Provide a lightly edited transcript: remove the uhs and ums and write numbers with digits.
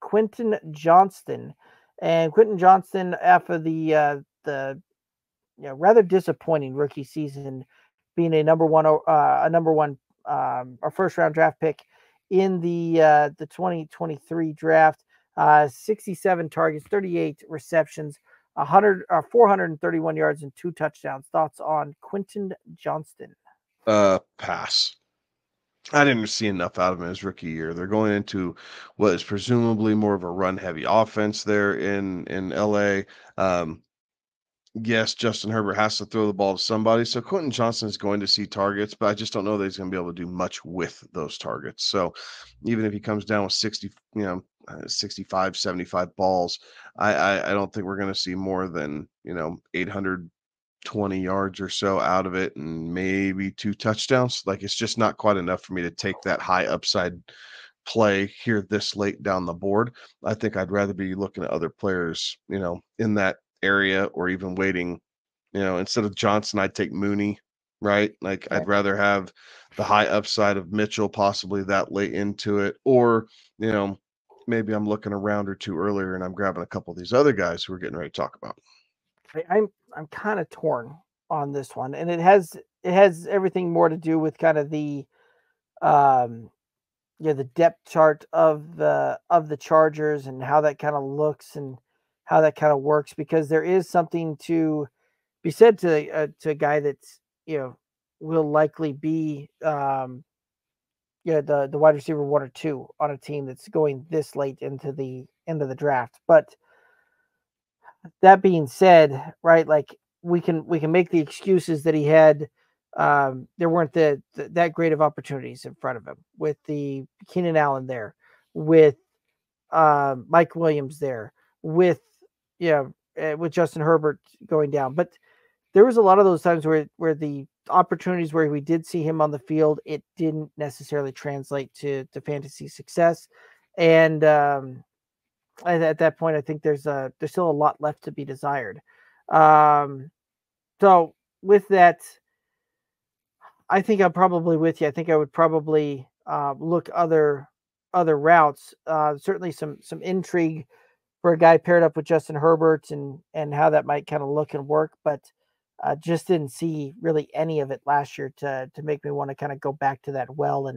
Quentin Johnston. And Quentin Johnston, after the rather disappointing rookie season, being a number one or first round draft pick in the 2023 draft. 67 targets, 38 receptions, 431 yards, and 2 touchdowns. Thoughts on Quentin Johnston? Pass. I didn't see enough out of him his rookie year. They're going into what is presumably more of a run-heavy offense there in LA. Yes, Justin Herbert has to throw the ball to somebody. So Quentin Johnson is going to see targets, but I just don't know that he's going to be able to do much with those targets. So even if he comes down with 60, 65, 75 balls, I don't think we're going to see more than, 820 yards or so out of it and maybe 2 touchdowns. Like it's just not quite enough for me to take that high upside play here this late down the board. I think I'd rather be looking at other players, in that area or even waiting, instead of Johnson, I'd take Mooney, right? Like I'd Right. rather have the high upside of Mitchell possibly that late into it, or, you know, maybe I'm looking a round or two earlier and I'm grabbing a couple of these other guys who we're getting ready to talk about. I'm kind of torn on this one, and it has everything more to do with kind of the um the depth chart of the Chargers and how that kind of looks and how that kind of works, because there is something to be said to a guy that's will likely be the wide receiver 1 or 2 on a team that's going this late into the end of the draft. But that being said, right, like we can make the excuses that he had. There weren't that great of opportunities in front of him with the Keenan Allen there, with Mike Williams there, with with Justin Herbert going down. But there was a lot of those times where the opportunities where we did see him on the field, it didn't necessarily translate to fantasy success. And at that point, I think there's still a lot left to be desired. Um, so with that, I think I'm probably with you. I think I would probably look other routes. Certainly some intrigue for a guy paired up with Justin Herbert and how that might kind of look and work, but just didn't see really any of it last year to make me want to kind of go back to that well